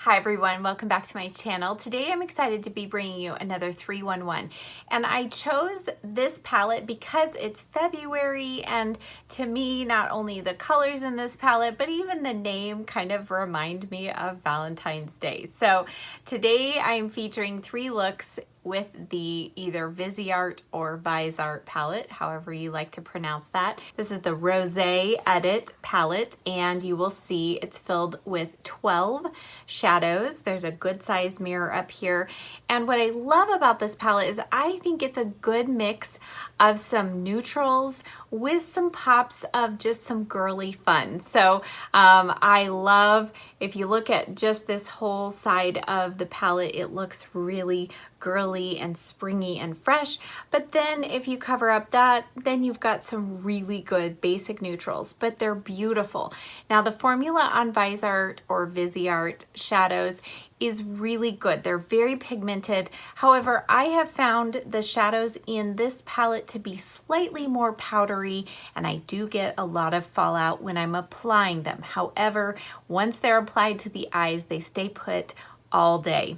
Hi everyone, welcome back to my channel. Today I'm excited to be bringing you another 311, and I chose this palette because it's February, and to me not only the colors in this palette but even the name kind of remind me of Valentine's Day. So today I'm featuring 3 looks with the either Viseart or Viseart palette, however you like to pronounce that. This is the Rose Edit palette, and you will see it's filled with 12 shadows. There's a good sized mirror up here. And what I love about this palette is I think it's a good mix of some neutrals with some pops of just some girly fun. So I love, if you look at just this whole side of the palette, it looks really girly and springy and fresh. But then if you cover up that, then you've got some really good basic neutrals, but they're beautiful. Now the formula on Viseart or Viseart shadows is really good. They're very pigmented. However, I have found the shadows in this palette to be slightly more powdery, and I do get a lot of fallout when I'm applying them. However, once they're applied to the eyes, they stay put all day.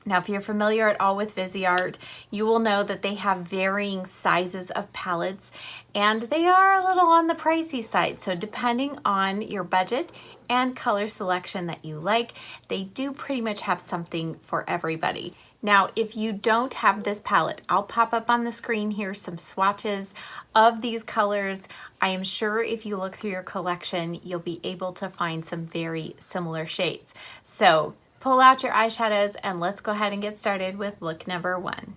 Now, if you're familiar at all with Viseart, you will know that they have varying sizes of palettes, and they are a little on the pricey side. So depending on your budget and color selection that you like, they do pretty much have something for everybody. Now, if you don't have this palette, I'll pop up on the screen here some swatches of these colors. I am sure if you look through your collection, you'll be able to find some very similar shades. So pull out your eyeshadows and let's go ahead and get started with look number 1.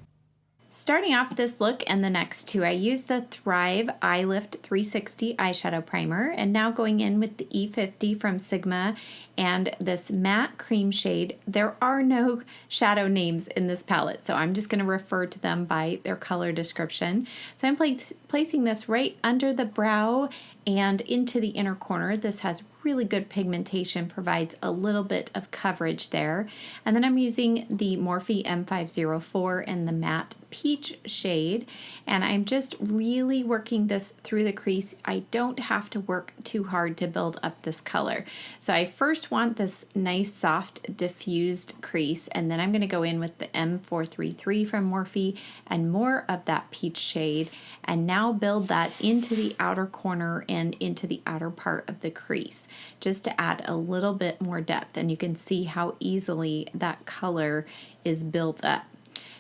Starting off this look and the next 2, I used the Thrive Eye Lift 360 eyeshadow primer, and now going in with the E50 from Sigma and this matte cream shade. There are no shadow names in this palette, so I'm just going to refer to them by their color description. So I'm placing this right under the brow and into the inner corner. This has really good pigmentation, provides a little bit of coverage there. And then I'm using the Morphe M504 in the matte peach shade, and I'm just really working this through the crease. I don't have to work too hard to build up this color. So I first want this nice soft diffused crease, and then I'm going to go in with the M433 from Morphe and more of that peach shade, and now build that into the outer corner and into the outer part of the crease, just to add a little bit more depth. And you can see how easily that color is built up.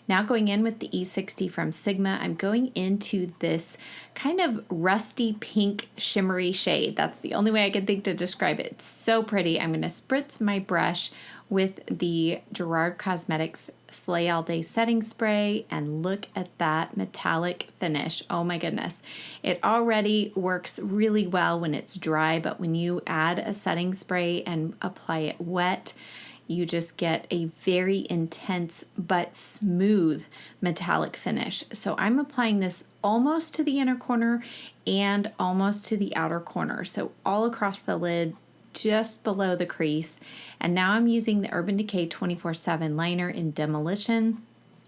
Now going in with the E60 from Sigma, I'm going into this kind of rusty pink shimmery shade. That's the only way I can think to describe it. It's so pretty. I'm going to spritz my brush with the Gerard Cosmetics Slay All Day setting spray, and look at that metallic finish. Oh my goodness. It already works really well when it's dry, but when you add a setting spray and apply it wet, you just get a very intense but smooth metallic finish. So I'm applying this almost to the inner corner and almost to the outer corner. So all across the lid, just below the crease. And now I'm using the Urban Decay 24/7 liner in Demolition.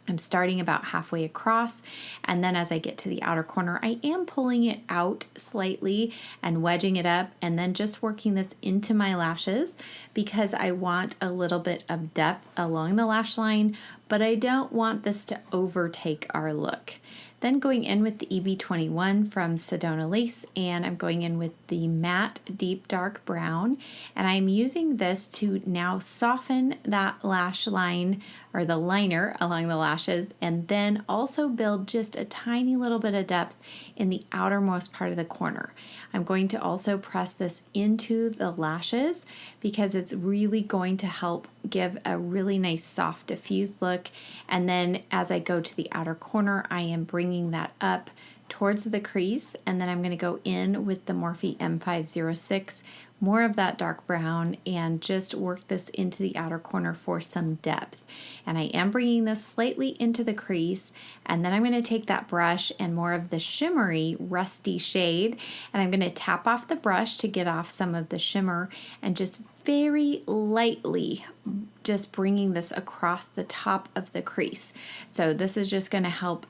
I'm starting about halfway across, and then as I get to the outer corner, I am pulling it out slightly and wedging it up, and then just working this into my lashes because I want a little bit of depth along the lash line, but I don't want this to overtake our look. Then going in with the EB21 from Sedona Lace, and I'm going in with the matte deep dark brown, and I'm using this to now soften that lash line or the liner along the lashes, and then also build just a tiny little bit of depth in the outermost part of the corner. I'm going to also press this into the lashes because it's really going to help give a really nice soft diffused look. And then as I go to the outer corner, I am bringing that up towards the crease, and then I'm going to go in with the Morphe M506, more of that dark brown, and just work this into the outer corner for some depth. And I am bringing this slightly into the crease, and then I'm going to take that brush and more of the shimmery rusty shade, and I'm going to tap off the brush to get off some of the shimmer, and just very lightly just bringing this across the top of the crease. So this is just going to help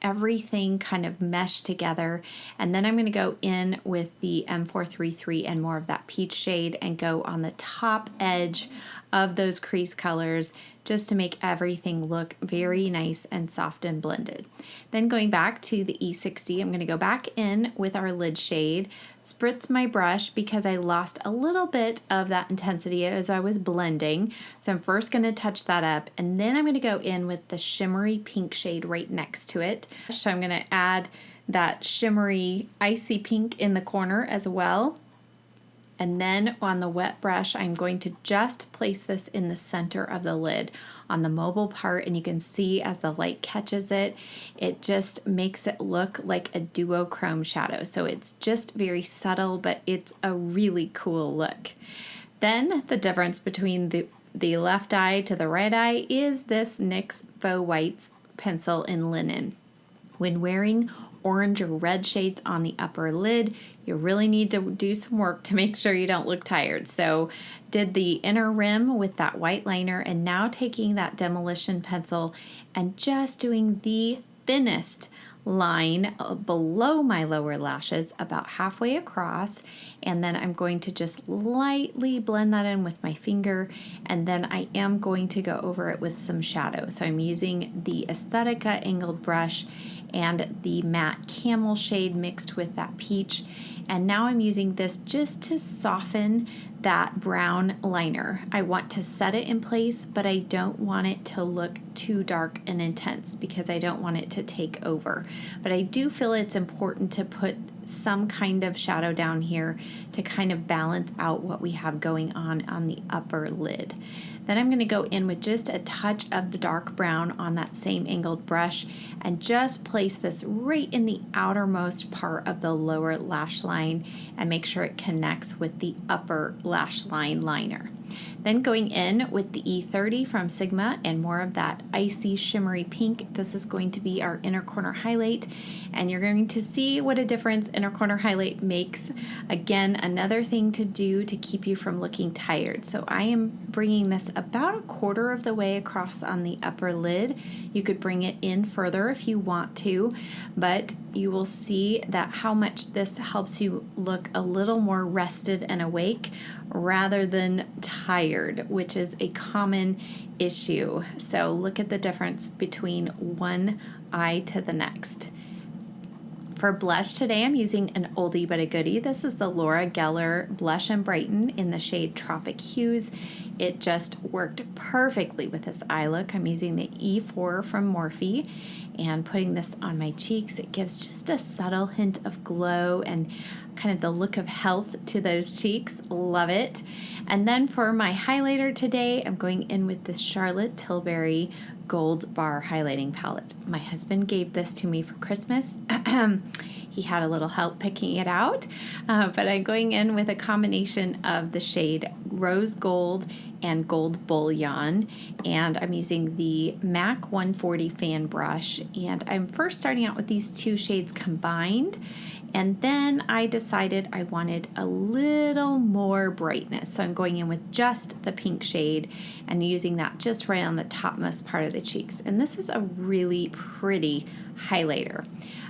everything kind of mesh together. And then I'm going to go in with the M433 and more of that peach shade and go on the top edge of those crease colors just to make everything look very nice and soft and blended. Then going back to the E60, I'm going to go back in with our lid shade, spritz my brush because I lost a little bit of that intensity as I was blending. So I'm first going to touch that up, and then I'm going to go in with the shimmery pink shade right next to it. So I'm going to add that shimmery icy pink in the corner as well. And then on the wet brush, I'm going to just place this in the center of the lid on the mobile part, and you can see as the light catches it, it just makes it look like a duochrome shadow. So it's just very subtle, but it's a really cool look. Then the difference between the left eye to the right eye is this NYX Faux Whites pencil in linen. When wearing orange or red shades on the upper lid, you really need to do some work to make sure you don't look tired. So did the inner rim with that white liner, and now taking that demolition pencil and just doing the thinnest line below my lower lashes about halfway across, and then I'm going to just lightly blend that in with my finger, and then I am going to go over it with some shadow. So I'm using the Aesthetica angled brush and the matte camel shade mixed with that peach, and now I'm using this just to soften that brown liner. I want to set it in place, but I don't want it to look too dark and intense because I don't want it to take over. But I do feel it's important to put some kind of shadow down here to kind of balance out what we have going on the upper lid. Then I'm going to go in with just a touch of the dark brown on that same angled brush and just place this right in the outermost part of the lower lash line and make sure it connects with the upper lash line liner. Then going in with the E30 from Sigma and more of that icy shimmery pink. This is going to be our inner corner highlight, and you're going to see what a difference inner corner highlight makes. Again, another thing to do to keep you from looking tired. So I am bringing this about a quarter of the way across on the upper lid. You could bring it in further if you want to, but you will see that how much this helps you look a little more rested and awake rather than tired, which is a common issue. So look at the difference between one eye to the next. For blush today, I'm using an oldie but a goodie. This is the Laura Geller Blush and Brighten in the shade Tropic Hues. It just worked perfectly with this eye look. I'm using the E4 from Morphe and putting this on my cheeks. It gives just a subtle hint of glow and kind of the look of health to those cheeks. Love it. And then for my highlighter today, I'm going in with this Charlotte Tilbury Gold Bar Highlighting Palette. My husband gave this to me for Christmas. He had a little help picking it out, but I'm going in with a combination of the shade Rose Gold and Gold Bullion, and I'm using the MAC 140 fan brush, and I'm first starting out with these two shades combined, and then I decided I wanted a little more brightness, so I'm going in with just the pink shade and using that just right on the topmost part of the cheeks, and this is a really pretty highlighter.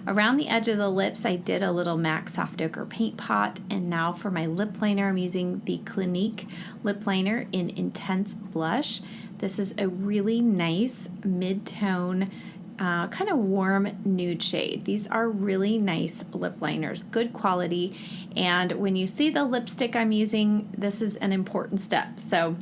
Around the edge of the lips, I did a little MAC Soft Ochre Paint Pot, and now for my lip liner, I'm using the Clinique lip liner in Intense Blush. This is a really nice mid-tone, kind of warm nude shade. These are really nice lip liners, good quality, and when you see the lipstick I'm using, this is an important step. So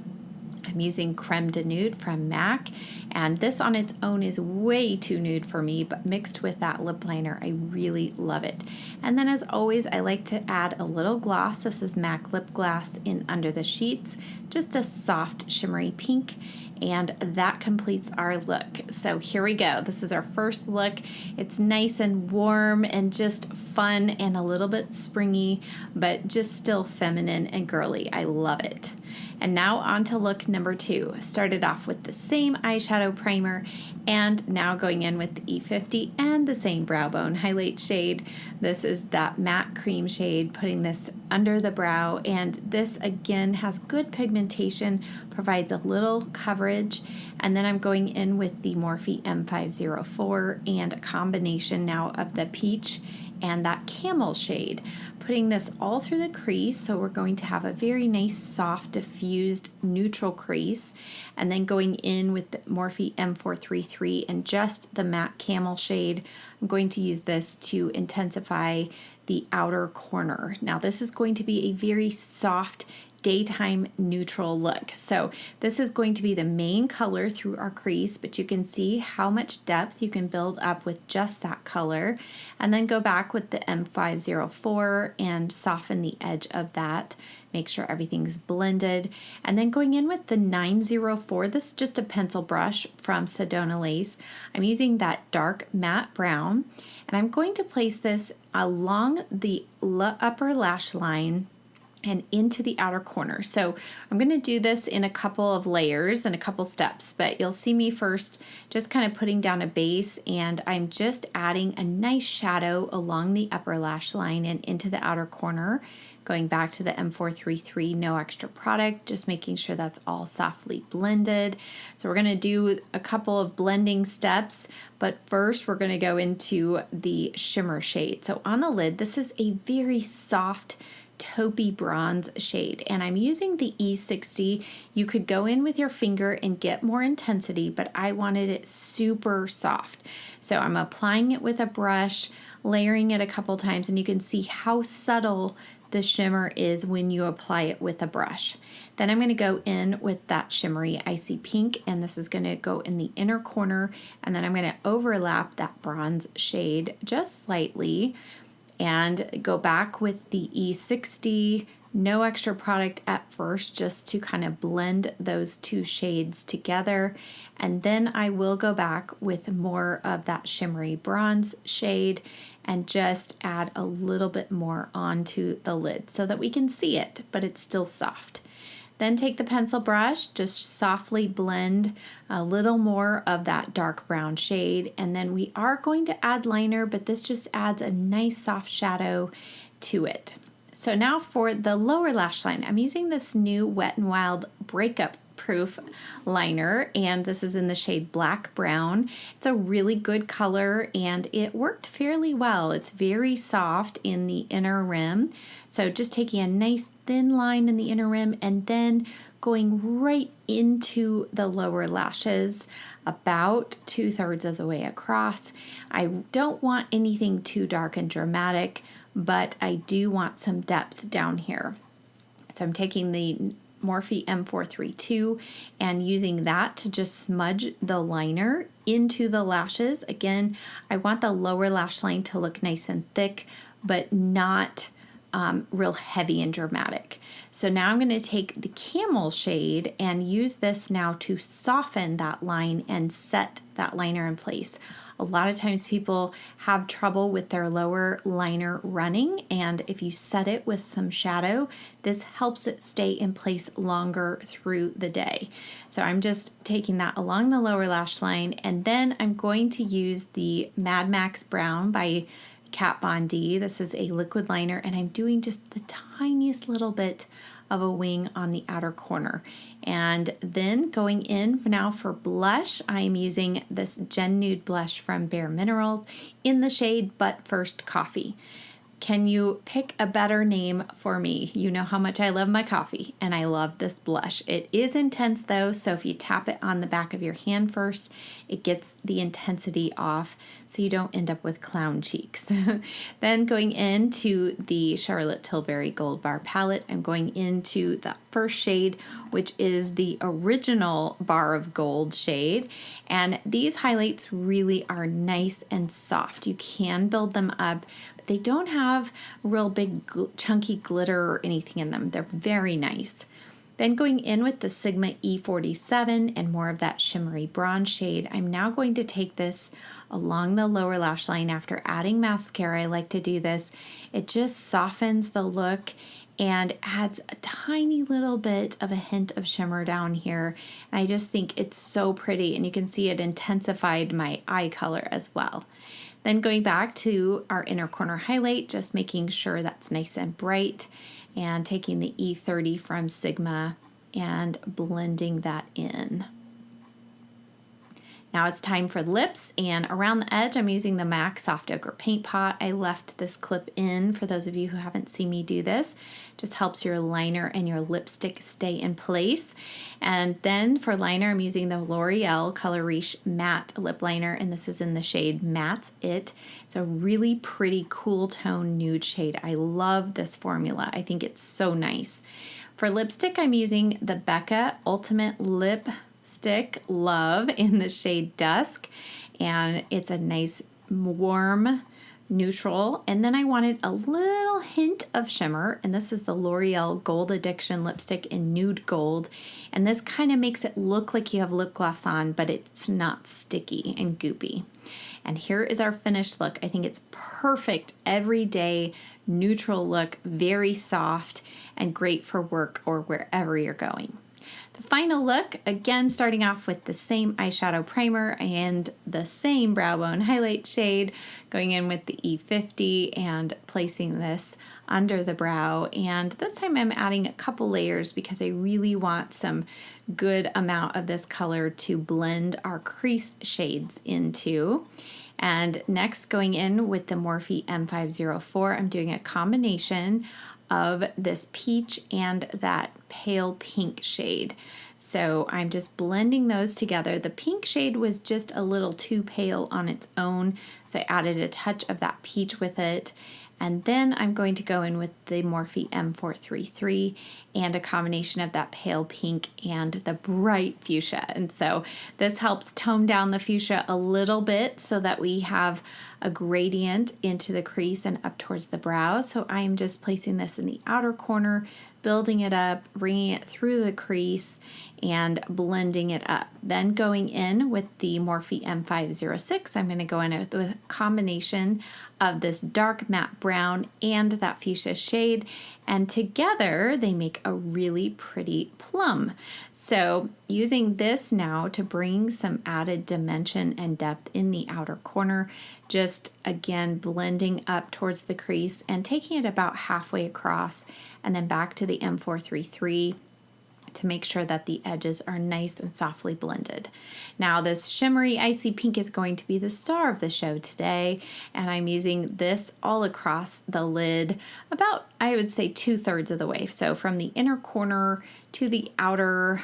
I'm using Creme de Nude from MAC, and this on its own is way too nude for me, but mixed with that lip liner, I really love it. And then as always, I like to add a little gloss. This is MAC Lip Gloss in Under the Sheets, just a soft shimmery pink, and that completes our look. So here we go. This is our first look. It's nice and warm and just fun and a little bit springy, but just still feminine and girly. I love it. And now on to look number 2. Started off with the same eyeshadow primer and now going in with the E50 and the same brow bone highlight shade. This is that matte cream shade, putting this under the brow, and this again has good pigmentation, provides a little coverage. And then I'm going in with the Morphe M504 and a combination now of the peach and that camel shade. Putting this all through the crease, so we're going to have a very nice, soft, diffused, neutral crease, and then going in with the Morphe M433 and just the matte camel shade. I'm going to use this to intensify the outer corner. Now this is going to be a very soft, daytime neutral look. So this is going to be the main color through our crease, but you can see how much depth you can build up with just that color, and then go back with the M504 and soften the edge of that. Make sure everything's blended, and then going in with the 904, this is just a pencil brush from Sedona Lace. I'm using that dark matte brown, and I'm going to place this along the upper lash line and into the outer corner. So I'm going to do this in a couple of layers and a couple steps, but you'll see me first just kind of putting down a base, and I'm just adding a nice shadow along the upper lash line and into the outer corner. Going back to the M433, no extra product, just making sure that's all softly blended. So we're going to do a couple of blending steps, but first we're going to go into the shimmer shade. So on the lid, this is a very soft taupey bronze shade, and I'm using the E60. You could go in with your finger and get more intensity, but I wanted it super soft. So I'm applying it with a brush, layering it a couple times, and you can see how subtle the shimmer is when you apply it with a brush. Then I'm going to go in with that shimmery icy pink, and this is going to go in the inner corner, and then I'm going to overlap that bronze shade just slightly and go back with the E60, no extra product at first, just to kind of blend those two shades together. And then I will go back with more of that shimmery bronze shade and just add a little bit more onto the lid so that we can see it, but it's still soft. Then take the pencil brush, just softly blend a little more of that dark brown shade, and then we are going to add liner, but this just adds a nice soft shadow to it. So now for the lower lash line, I'm using this new Wet n Wild BreakUp proof liner, and this is in the shade black brown. It's a really good color and it worked fairly well. It's very soft in the inner rim, so just taking a nice thin line in the inner rim and then going right into the lower lashes about 2/3 of the way across. I don't want anything too dark and dramatic, but I do want some depth down here. So I'm taking the Morphe M432 and using that to just smudge the liner into the lashes. Again, I want the lower lash line to look nice and thick, but not real heavy and dramatic. So now I'm going to take the camel shade and use this now to soften that line and set that liner in place. A lot of times people have trouble with their lower liner running, and if you set it with some shadow, this helps it stay in place longer through the day. So I'm just taking that along the lower lash line, and then I'm going to use the Mad Max Brown by Kat Von D. This is a liquid liner, and I'm doing just the tiniest little bit of a wing on the outer corner. And then going in now for blush, I'm using this Gen Nude blush from Bare Minerals in the shade But First Coffee. Can you pick a better name for me? You know how much I love my coffee, and I love this blush. It is intense though, so if you tap it on the back of your hand first, it gets the intensity off so you don't end up with clown cheeks. Then going into the Charlotte Tilbury Gold Bar palette, I'm going into the first shade, which is the original Bar of Gold shade. And these highlights really are nice and soft. You can build them up, but they don't have real big chunky glitter or anything in them. They're very nice. Then going in with the Sigma E47 and more of that shimmery bronze shade, I'm now going to take this along the lower lash line after adding mascara. I like to do this. It just softens the look and adds a tiny little bit of a hint of shimmer down here. And I just think it's so pretty, and you can see it intensified my eye color as well. Then going back to our inner corner highlight, just making sure that's nice and bright, and taking the E30 from Sigma and blending that in. Now it's time for lips, and around the edge I'm using the MAC Soft Ochre Paint Pot. I left this clip in for those of you who haven't seen me do this. Just helps your liner and your lipstick stay in place. And then for liner, I'm using the L'Oreal Color Riche Matte Lip Liner, and this is in the shade Matte It. It's a really pretty cool tone nude shade. I love this formula. I think it's so nice. For lipstick, I'm using the Becca Ultimate Lipstick Love in the shade Dusk, and it's a nice warm neutral. And then I wanted a little hint of shimmer, and this is the L'Oreal Gold Addiction lipstick in nude gold, and this kind of makes it look like you have lip gloss on, but it's not sticky and goopy. And here is our finished look. I think it's perfect everyday neutral look, very soft and great for work or wherever you're going. The final look, again starting off with the same eyeshadow primer and the same brow bone highlight shade, going in with the E50 and placing this under the brow. And this time I'm adding a couple layers because I really want some good amount of this color to blend our crease shades into. And next, going in with the Morphe M504, I'm doing a combination of this peach and that pale pink shade. So I'm just blending those together. The pink shade was just a little too pale on its own, so I added a touch of that peach with it. And then I'm going to go in with the Morphe M433 and a combination of that pale pink and the bright fuchsia. And so this helps tone down the fuchsia a little bit so that we have a gradient into the crease and up towards the brow. So I'm just placing this in the outer corner, building it up, bringing it through the crease, and blending it up. Then going in with the Morphe M506, I'm going to go in with a combination of this dark matte brown and that fuchsia shade, and together they make a really pretty plum. So using this now to bring some added dimension and depth in the outer corner, just again blending up towards the crease and taking it about halfway across and then back to the M433 to make sure that the edges are nice and softly blended. Now this shimmery icy pink is going to be the star of the show today, and I'm using this all across the lid about, I would say, 2/3 of the way. So from the inner corner to the outer,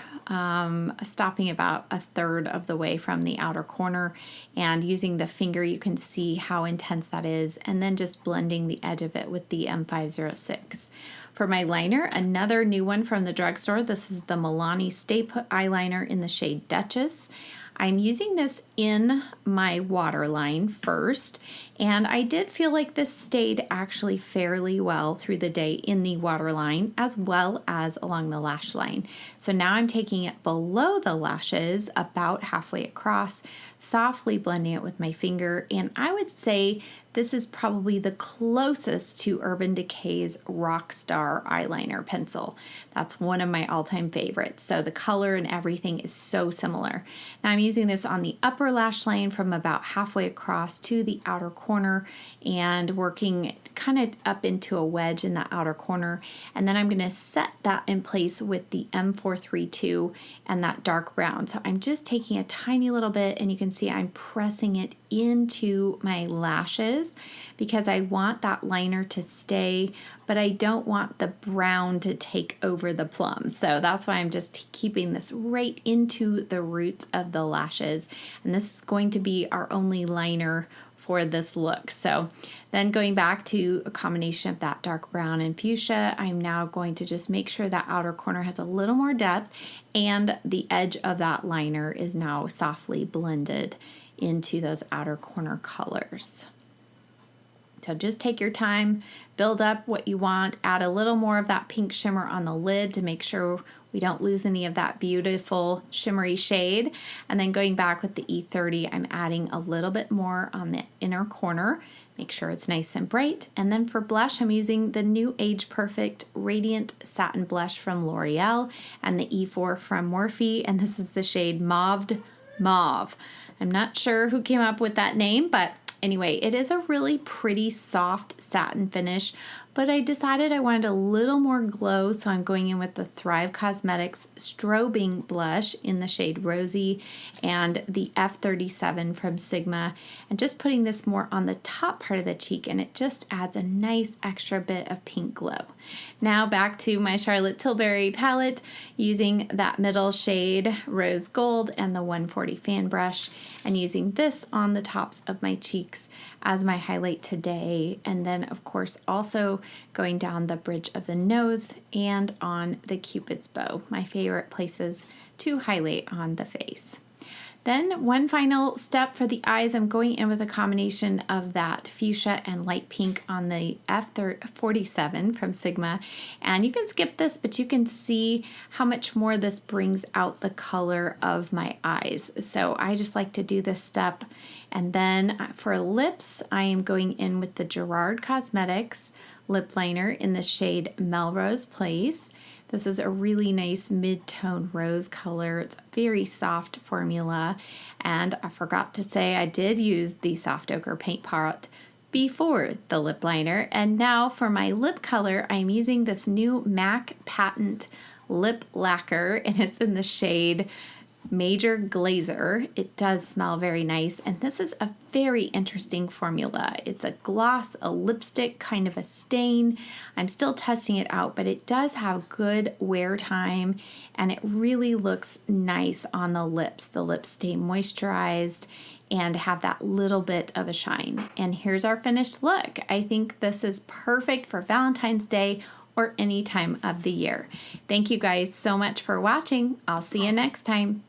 stopping about 1/3 of the way from the outer corner, and using the finger you can see how intense that is, and then just blending the edge of it with the M506. For my liner, another new one from the drugstore. This is the Milani Stay Put eyeliner in the shade Duchess. I'm using this in my waterline first, and I did feel like this stayed actually fairly well through the day in the waterline as well as along the lash line. So now I'm taking it below the lashes about halfway across, softly blending it with my finger, and I would say this is probably the closest to Urban Decay's Rockstar eyeliner pencil. That's one of my all-time favorites. So the color and everything is so similar. Now I'm using this on the upper lash line from about halfway across to the outer corner and working kind of up into a wedge in the outer corner. And then I'm going to set that in place with the M432 and that dark brown. So I'm just taking a tiny little bit, and you can see I'm pressing it into my lashes because I want that liner to stay, but I don't want the brown to take over the plum. So that's why I'm just keeping this right into the roots of the lashes. And this is going to be our only liner for this look. So then going back to a combination of that dark brown and fuchsia, I'm now going to just make sure that outer corner has a little more depth and the edge of that liner is now softly blended into those outer corner colors. So just take your time, build up what you want, add a little more of that pink shimmer on the lid to make sure we don't lose any of that beautiful shimmery shade. And then going back with the E30, I'm adding a little bit more on the inner corner. Make sure it's nice and bright. And then for blush, I'm using the new Age Perfect Radiant Satin Blush from L'Oreal and the E4 from Morphe. And this is the shade Mauved Mauve. I'm not sure who came up with that name, but anyway, it is a really pretty soft satin finish, but I decided I wanted a little more glow, so I'm going in with the Thrive Cosmetics Strobing Blush in the shade Rosy and the F37 from Sigma, and just putting this more on the top part of the cheek, and it just adds a nice extra bit of pink glow. Now back to my Charlotte Tilbury palette, using that middle shade Rose Gold and the 140 fan brush, and using this on the tops of my cheeks as my highlight today, and then of course also going down the bridge of the nose and on the Cupid's bow, my favorite places to highlight on the face. Then one final step for the eyes, I'm going in with a combination of that fuchsia and light pink on the F47 from Sigma. And you can skip this, but you can see how much more this brings out the color of my eyes. So I just like to do this step. And then for lips, I am going in with the Gerard Cosmetics lip liner in the shade Melrose Place. This is a really nice mid-tone rose color. It's a very soft formula. And I forgot to say I did use the soft ochre paint pot before the lip liner. And now for my lip color, I'm using this new MAC Patent lip lacquer, and it's in the shade Major Glazer. It does smell very nice, and this is a very interesting formula. It's a gloss, a lipstick, kind of a stain. I'm still testing it out, but it does have good wear time, and it really looks nice on the lips. The lips stay moisturized and have that little bit of a shine. And here's our finished look. I think this is perfect for Valentine's Day or any time of the year. Thank you guys so much for watching. I'll see you next time.